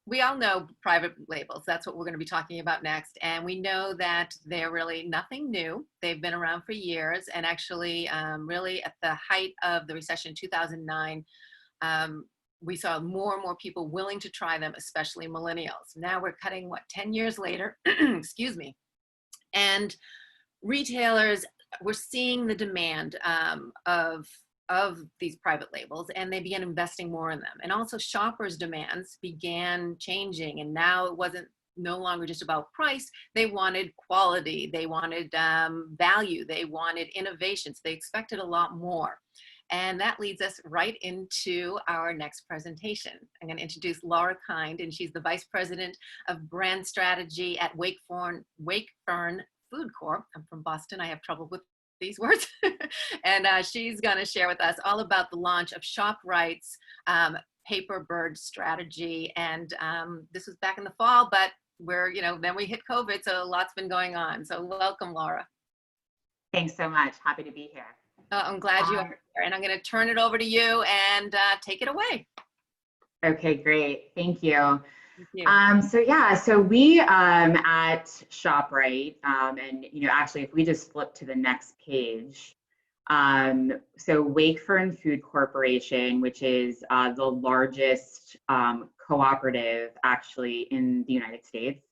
we all know private labels. That's what we're going to be talking about next. And we know that they're really nothing new. They've been around for years. And actually, really at the height of the recession in 2009, we saw more and more people willing to try them, especially millennials. Now we're cutting, 10 years later, excuse me. And retailers, we're seeing the demand of these private labels, and they began investing more in them. And also shoppers' demands began changing, and now it wasn't no longer just about price. They wanted quality, they wanted value, they wanted innovations. They expected a lot more. And that leads us right into our next presentation. I'm going to introduce Laura Kind, and she's the Vice President of Brand Strategy at Wakefern Food Corp. I'm from Boston. I have trouble with these words. And she's going to share with us all about the launch of ShopRite's Paperbird strategy. And this was back in the fall, but then we hit COVID, so a lot's been going on. So welcome, Laura. Thanks so much. Happy to be here. I'm glad you are here. And I'm going to turn it over to you and take it away. Okay, great. Thank you. So we at ShopRite, and actually, if we just flip to the next page, so Wakefern Food Corporation, which is the largest cooperative actually in the United States.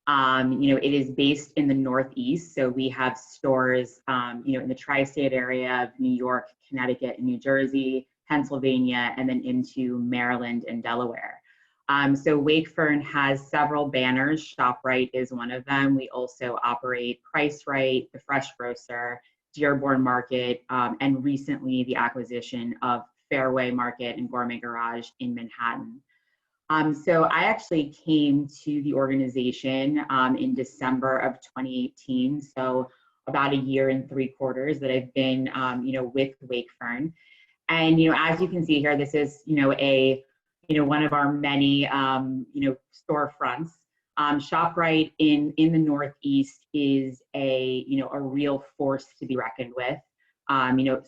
It is based in the Northeast, so we have stores, in the tri-state area of New York, Connecticut, and New Jersey, Pennsylvania, and then into Maryland and Delaware. So Wakefern has several banners. ShopRite is one of them. We also operate Price Right, The Fresh Grocer, Dearborn Market, and recently the acquisition of Fairway Market and Gourmet Garage in Manhattan. So I actually came to the organization in December of 2018. So about a year and 3 quarters that I've been, with Wakefern. And, as you can see here, this is, one of our many, storefronts. ShopRite in the Northeast is a real force to be reckoned with.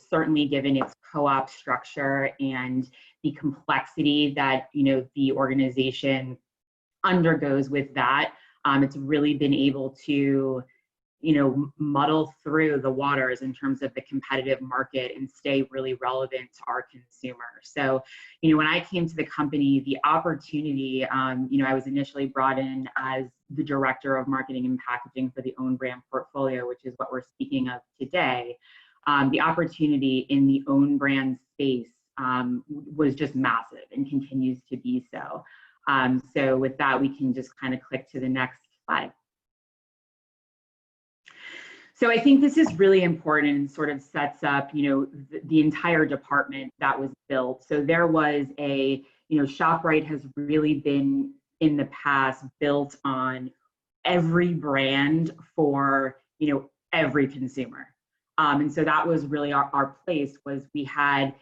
Certainly given its co-op structure and the complexity that, the organization undergoes with that, it's really been able to, muddle through the waters in terms of the competitive market and stay really relevant to our consumers. So, when I came to the company, the opportunity, I was initially brought in as the Director of Marketing and Packaging for the own brand portfolio, which is what we're speaking of today. The opportunity in the own brand space was just massive and continues to be so. So with that, we can just kind of click to the next slide. So I think this is really important and sort of sets up, the entire department that was built. So there was ShopRite has really been in the past built on every brand for, every consumer. And so that was really our place. Was we had,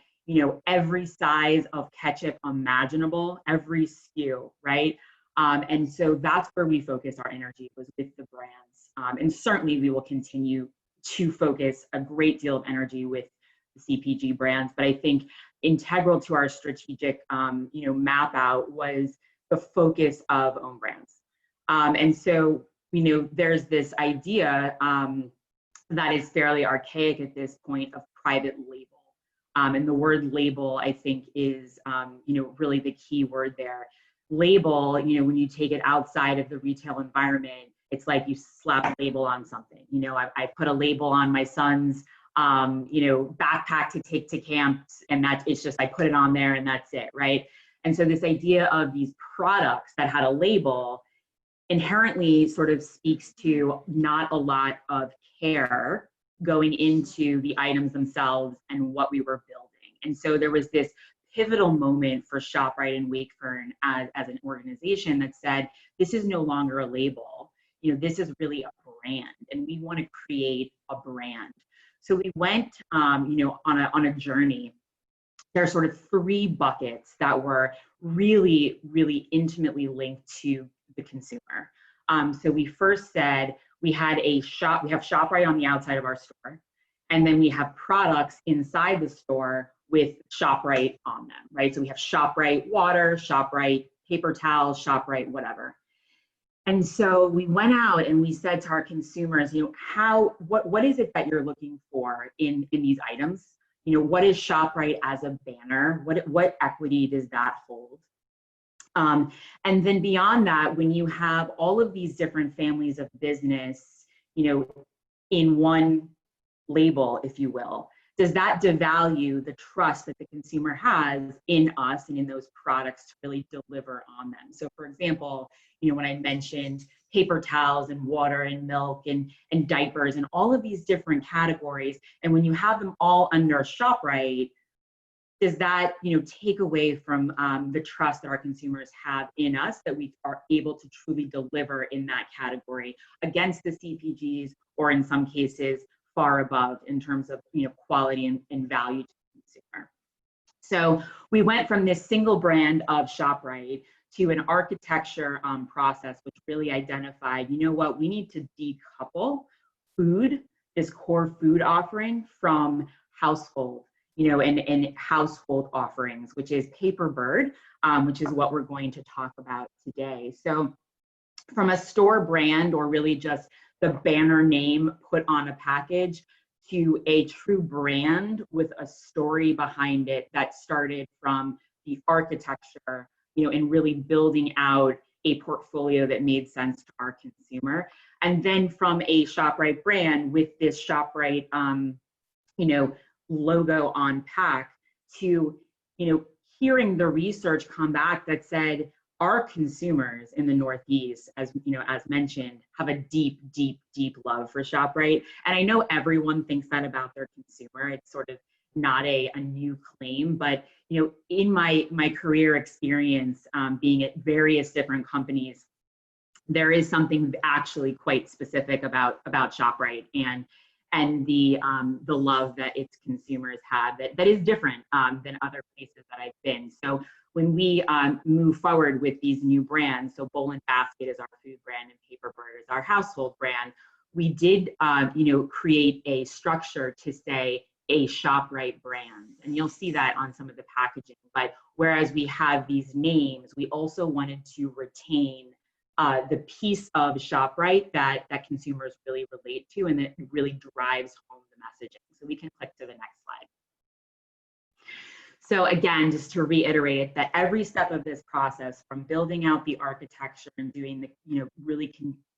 every size of ketchup imaginable, every SKU, right? And so that's where we focus our energy, was with the brands. And certainly we will continue to focus a great deal of energy with the CPG brands. But I think integral to our strategic, map out was the focus of own brands. And so, there's this idea that is fairly archaic at this point of private label. And the word label, I think, is, really the key word there. Label, when you take it outside of the retail environment, it's like you slap a label on something. I put a label on my son's, backpack to take to camp, and it's just, I put it on there and that's it, right? And so this idea of these products that had a label inherently sort of speaks to not a lot of care going into the items themselves and what we were building. And so there was this pivotal moment for ShopRite and Wakefern as an organization that said, this is no longer a label. This is really a brand, and we want to create a brand. So we went, on a journey. There are sort of 3 buckets that were really, really intimately linked to the consumer. So we first said we have ShopRite on the outside of our store, and then we have products inside the store with ShopRite on them, right? So we have ShopRite water, ShopRite paper towels, ShopRite, whatever. And so we went out and we said to our consumers, what is it that you're looking for in these items? What is ShopRite as a banner? What equity does that hold? And then beyond that, when you have all of these different families of business, in one label, if you will, does that devalue the trust that the consumer has in us and in those products to really deliver on them? So for example, when I mentioned paper towels and water and milk and diapers and all of these different categories, and when you have them all under ShopRite, does that take away from the trust that our consumers have in us, that we are able to truly deliver in that category against the CPGs, or in some cases far above in terms of quality and value to the consumer? So we went from this single brand of ShopRite to an architecture process, which really identified, what, we need to decouple food, this core food offering, from household, and household offerings, which is Paperbird, which is what we're going to talk about today. So from a store brand, or really just the banner name put on a package, to a true brand with a story behind it that started from the architecture, and really building out a portfolio that made sense to our consumer. And then from a ShopRite brand with this ShopRite, logo on pack, to, hearing the research come back that said our consumers in the Northeast, as mentioned, have a deep, deep, deep love for ShopRite. And I know everyone thinks that about their consumer. It's sort of not a new claim, but in my career experience, being at various different companies, there is something actually quite specific about ShopRite and the love that its consumers have that is different than other places that I've been. So when we move forward with these new brands, so Bowl and Basket is our food brand and Paperbird is our household brand, we did create a structure to say a ShopRite brand, and you'll see that on some of the packaging. But whereas we have these names, we also wanted to retain the piece of ShopRite that consumers really relate to, and that really drives home the messaging. So we can click to the next slide. So again, just to reiterate it, that every step of this process, from building out the architecture and doing the, really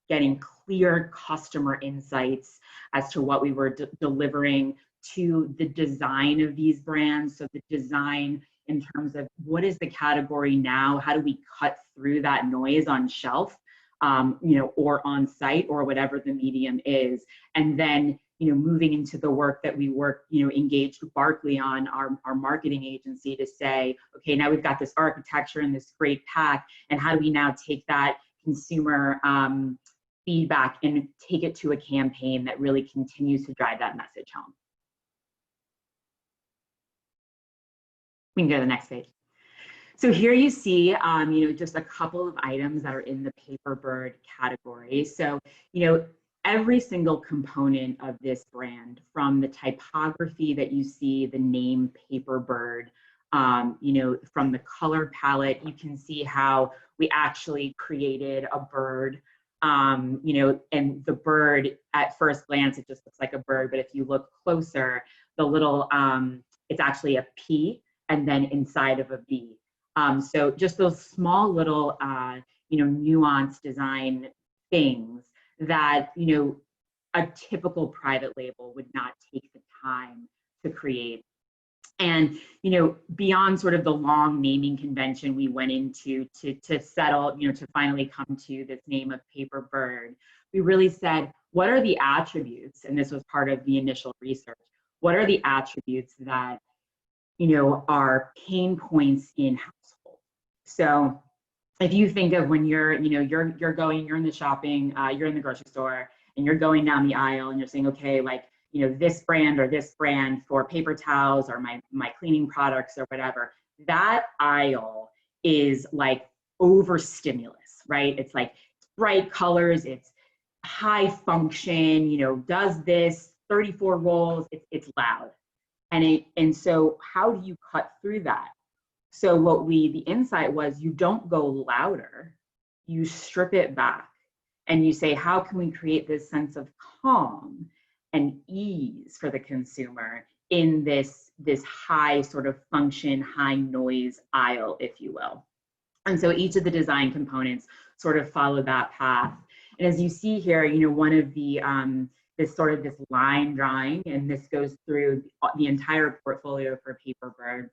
getting clear customer insights as to what we were delivering, to the design of these brands. So the design in terms of what is the category now, how do we cut through that noise on shelf, or on site, or whatever the medium is. And then, moving into the work that we engaged Barkley on, our marketing agency, to say, okay, now we've got this architecture and this great pack, and how do we now take that consumer feedback and take it to a campaign that really continues to drive that message home? We can go to the next page. So here you see, just a couple of items that are in the Paperbird category. So, every single component of this brand, from the typography that you see, the name Paperbird, from the color palette, you can see how we actually created a bird, and the bird, at first glance, it just looks like a bird, but if you look closer, the little, it's actually a P, and then inside of a B. So just those small little, nuanced design things that, a typical private label would not take the time to create. And, beyond sort of the long naming convention we went into to settle, to finally come to this name of Paperbird, we really said, what are the attributes? And this was part of the initial research. What are the attributes that, are pain points in household? So if you think of when you're in the shopping, you're in the grocery store, and you're going down the aisle and you're saying, okay, like, this brand or this brand for paper towels or my cleaning products or whatever, that aisle is like over stimulus, right? It's like bright colors, it's high function, does this 34 rolls, it's loud. And so how do you cut through that? So the insight was, you don't go louder, you strip it back and you say, how can we create this sense of calm and ease for the consumer in this high sort of function, high noise aisle, if you will. And so each of the design components sort of follow that path. And as you see here, one of the, this line drawing, and this goes through the entire portfolio for Paperbird,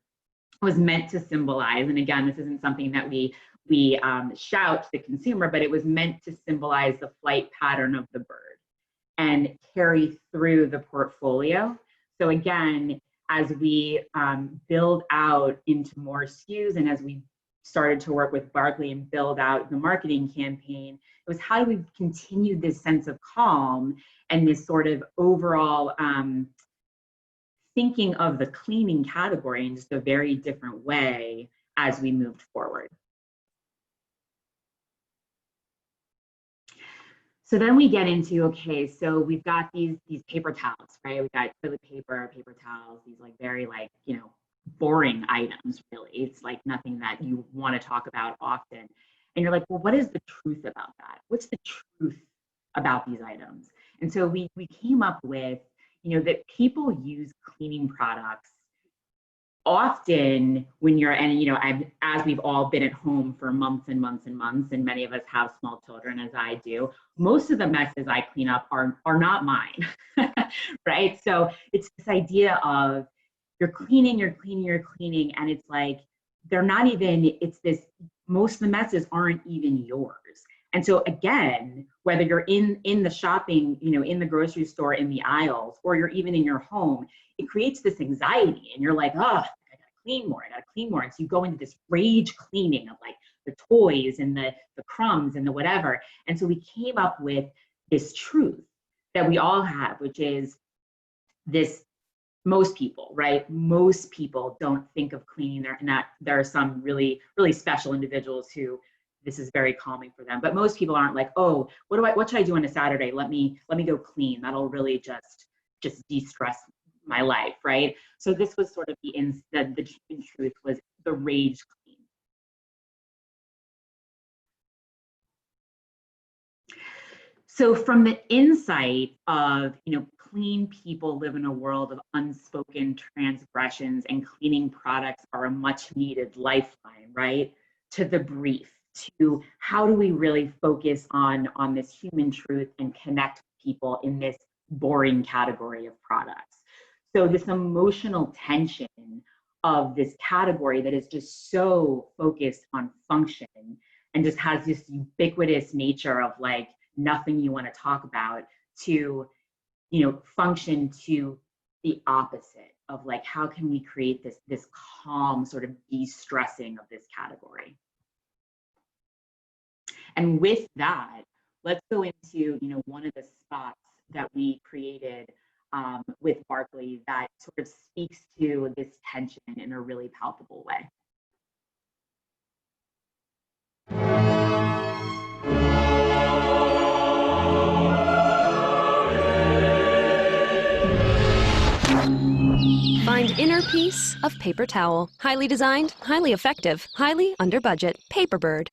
was meant to symbolize, and again, this isn't something that we shout to the consumer, but it was meant to symbolize the flight pattern of the bird and carry through the portfolio. So again, as we build out into more SKUs, and as we started to work with Barkley and build out the marketing campaign, it was, how do we continue this sense of calm and this sort of overall thinking of the cleaning category in just a very different way as we moved forward. So then we get into, okay, so we've got these paper towels, right? We've got toilet paper, paper towels, these like very boring items, really. It's like nothing that you want to talk about often. And you're like, well, what is the truth about that? What's the truth about these items? And so we came up with, that people use cleaning products often when you're, and as we've all been at home for months and months and months, and many of us have small children, as I do, most of the messes I clean up are not mine, right? So it's this idea of you're cleaning, and it's like, they're not even, it's this, most of the messes aren't even yours. And so again, whether you're in the shopping, in the grocery store, in the aisles, or you're even in your home, it creates this anxiety, and you're like, oh, I gotta clean more. And so you go into this rage cleaning of like the toys and the crumbs and the whatever. And so we came up with this truth that we all have, which is this: most people, right? Most people don't think of cleaning there, and that there are some really, really special individuals who this is very calming for them. But most people aren't like, oh, what should I do on a Saturday? Let me go clean. That'll really just de-stress my life, right? So this was sort of the truth was the rage clean. So from the insight of, clean people live in a world of unspoken transgressions, and cleaning products are a much needed lifeline, right? To the brief, to how do we really focus on this human truth and connect people in this boring category of products. So this emotional tension of this category that is just so focused on function and just has this ubiquitous nature of like nothing you want to talk about, to function to the opposite of like, how can we create this calm sort of de-stressing of this category. And with that, let's go into one of the spots that we created with Barkley that sort of speaks to this tension in a really palpable way. Find inner peace of paper towel. Highly designed, highly effective, highly under budget. Paperbird.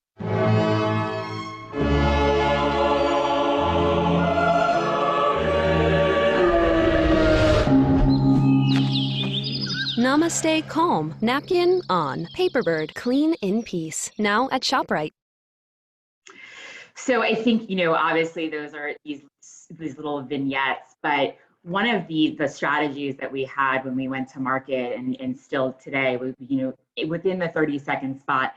Namaste Calm. Napkin on. Paperbird. Clean in peace. Now at ShopRite. So I think, obviously those are these little vignettes, but one of the strategies that we had when we went to market and still today was, within the 30-second spot,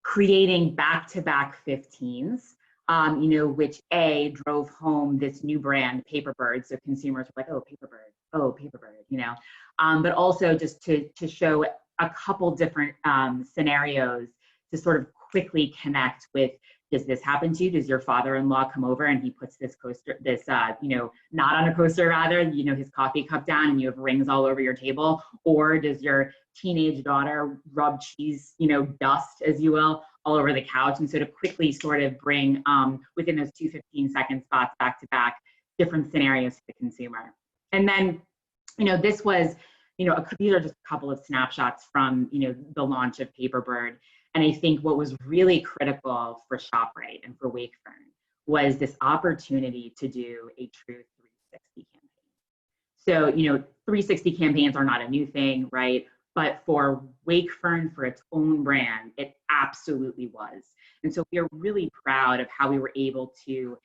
creating back-to-back 15s, which drove home this new brand, Paperbird. So consumers were like, oh, Paperbird, but also just to show a couple different scenarios to sort of quickly connect with, does this happen to you? Does your father-in-law come over and he puts this coaster, not on a coaster rather, his coffee cup down and you have rings all over your table? Or does your teenage daughter rub cheese, dust, as you will, all over the couch? And so to quickly sort of bring, within those 2 15-second spots back to back, different scenarios to the consumer. And then, this was these are just a couple of snapshots from, the launch of Paperbird. And I think what was really critical for ShopRite and for Wakefern was this opportunity to do a true 360 campaign. So, 360 campaigns are not a new thing, right? But for Wakefern, for its own brand, it absolutely was. And so we are really proud of how we were able to,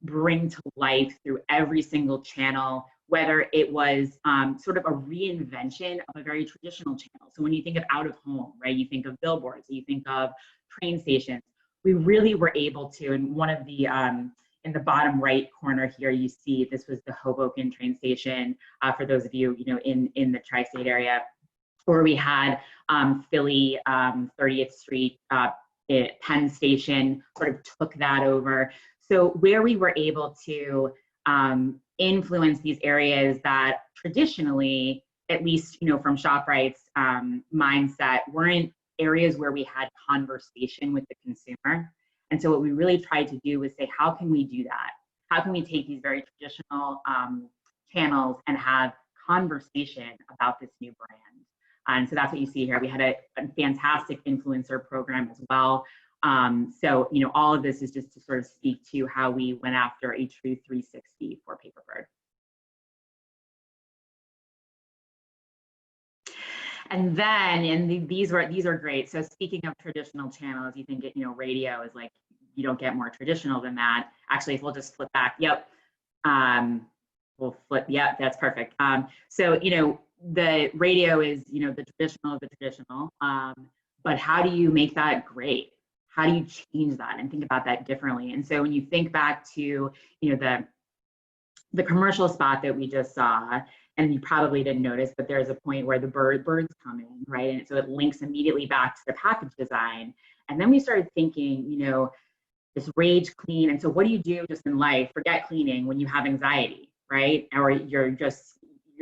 bring to life through every single channel, whether it was sort of a reinvention of a very traditional channel. So when you think of out of home, right, you think of billboards, you think of train stations. We really were able to, and one of the, in the bottom right corner here, you see this was the Hoboken train station, for those of you, in the tri-state area, or we had Philly 30th Street Penn Station sort of took that over. So where we were able to influence these areas that traditionally, at least from ShopRite's mindset, weren't areas where we had conversation with the consumer. And so what we really tried to do was say, how can we do that? How can we take these very traditional channels and have conversation about this new brand? And so that's what you see here. We had a fantastic influencer program as well. So, all of this is just to sort of speak to how we went after a true 360 for Paperbird. And then, these are great. So speaking of traditional channels, you think, radio is like, you don't get more traditional than that. Actually, if we'll just flip back, yep. We'll flip, yep, that's perfect. So, the radio is, the traditional of the traditional, but how do you make that great? How do you change that and think about that differently? And so when you think back to, the commercial spot that we just saw, and you probably didn't notice, but there's a point where the birds come in, right? And so it links immediately back to the package design. And then we started thinking, this rage clean. And so what do you do just in life, forget cleaning, when you have anxiety, right? Or you're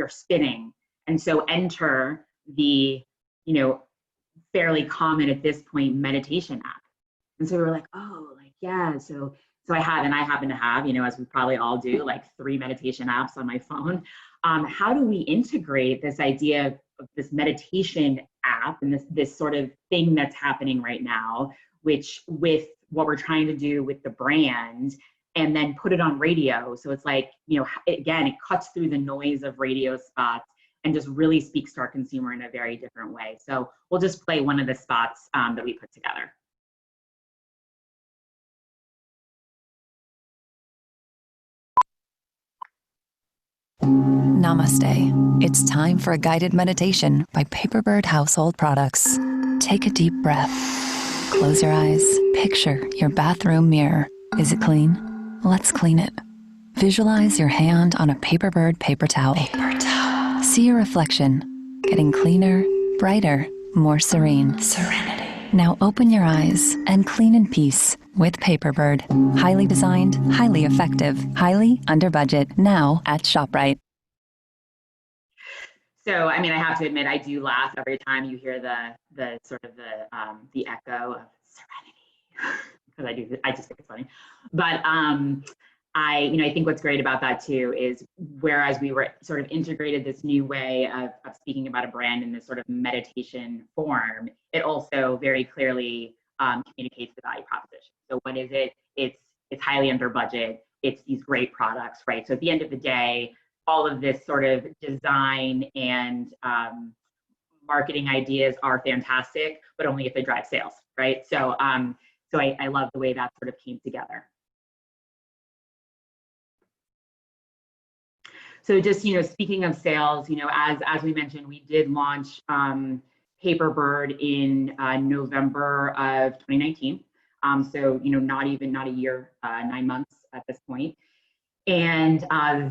spinning. And so enter the, fairly common at this point meditation app. And so we were like, oh, yeah. So I happen to have, as we probably all do, like 3 meditation apps on my phone. How do we integrate this idea of this meditation app and this sort of thing that's happening right now, which with what we're trying to do with the brand, and then put it on radio? So it's like, again, it cuts through the noise of radio spots and just really speaks to our consumer in a very different way. So we'll just play one of the spots that we put together. Namaste. It's time for a guided meditation by Paperbird Household Products. Take a deep breath. Close your eyes. Picture your bathroom mirror. Is it clean? Let's clean it. Visualize your hand on a Paperbird paper towel. See your reflection, getting cleaner, brighter, more serene. Serenity. Now open your eyes and clean in peace with Paperbird. Highly designed, highly effective, highly under budget. Now at ShopRite. So, I have to admit, I do laugh every time you hear the sort of the echo of serenity, because I just think it's funny. But I think what's great about that too is, whereas we were sort of integrated this new way of speaking about a brand in this sort of meditation form, it also very clearly communicates the value proposition. So what is it? It's highly under budget. It's these great products, right? So at the end of the day, all of this sort of design and marketing ideas are fantastic, but only if they drive sales, right? So I love the way that sort of came together. So just, speaking of sales, as we mentioned, we did launch Paperbird in November of 2019. So, not a year, 9 months at this point. And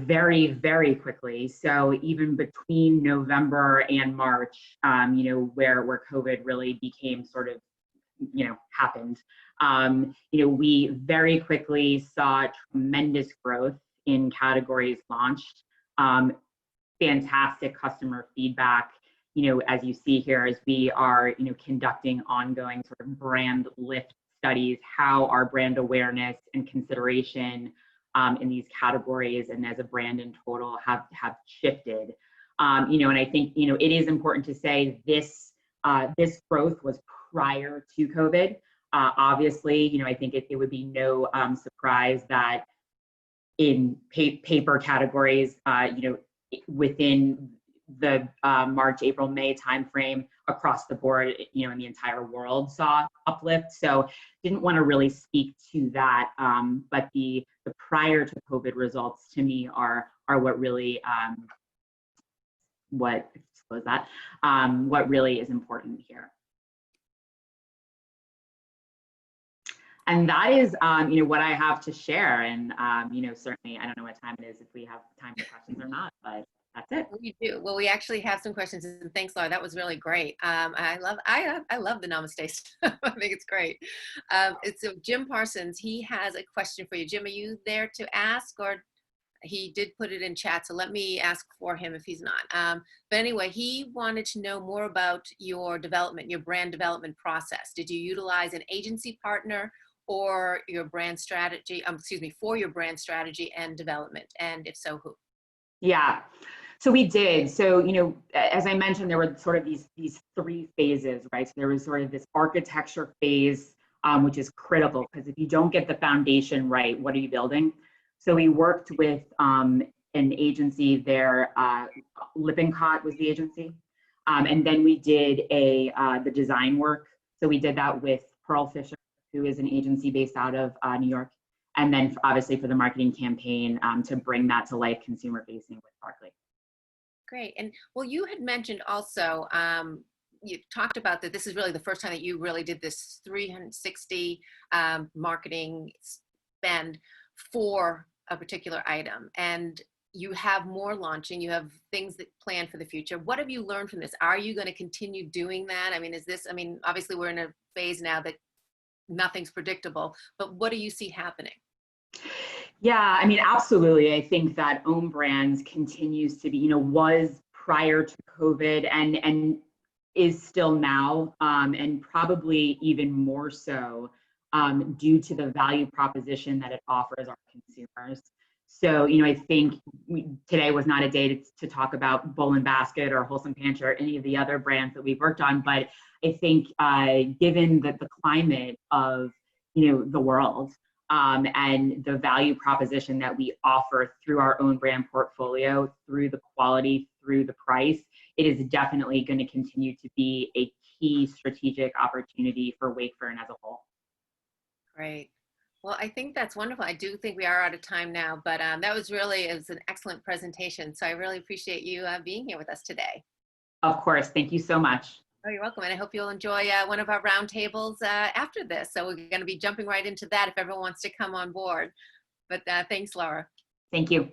very, very quickly, so even between November and March, where COVID really became sort of, happened, we very quickly saw tremendous growth in categories launched. Fantastic customer feedback, as you see here, as we are, conducting ongoing sort of brand lift studies, how our brand awareness and consideration in these categories and as a brand in total have shifted. And I think, it is important to say this growth was prior to COVID. Obviously, I think it would be no surprise that in paper categories, within the March, April, May timeframe across the board, in the entire world saw uplift. So didn't want to really speak to that, but the prior to COVID results to me are what really what really is important here. And that is, what I have to share. And, certainly, I don't know what time it is, if we have time for questions or not, but that's it. We do. Well, we actually have some questions, and thanks, Laura. That was really great. I love the namaste stuff. I think it's great. It's Jim Parsons. He has a question for you. Jim, are you there to ask, or he did put it in chat, so let me ask for him if he's not. But anyway, he wanted to know more about your development, your brand development process. Did you utilize an agency partner or your brand strategy, for your brand strategy and development? And if so, who? Yeah, so we did. So, as I mentioned, there were sort of these three phases, right? So there was sort of this architecture phase, which is critical, because if you don't get the foundation right, what are you building? So we worked with an agency there, Lippincott was the agency. And then we did the design work. So we did that with Pearl Fisher, who is an agency based out of New York. And then obviously for the marketing campaign to bring that to life, consumer facing with Barclay. Great. And well, you had mentioned also, you talked about that this is really the first time that you really did this 360 marketing spend for a particular item. And you have more launching, you have things that plan for the future. What have you learned from this? Are you going to continue doing that? Obviously we're in a phase now that nothing's predictable, but what do you see happening? Yeah, absolutely. I think that own brands continues to be, was prior to COVID and is still now, and probably even more so due to the value proposition that it offers our consumers. So, I think today was not a day to talk about Bowl and Basket or Wholesome Pantry or any of the other brands that we've worked on, but I think given the climate of, the world and the value proposition that we offer through our own brand portfolio, through the quality, through the price, it is definitely going to continue to be a key strategic opportunity for Wakefern as a whole. Great. Well, I think that's wonderful. I do think we are out of time now, but it was an excellent presentation. So I really appreciate you being here with us today. Of course. Thank you so much. Oh, you're welcome. And I hope you'll enjoy one of our roundtables after this. So we're going to be jumping right into that if everyone wants to come on board. But thanks, Laura. Thank you.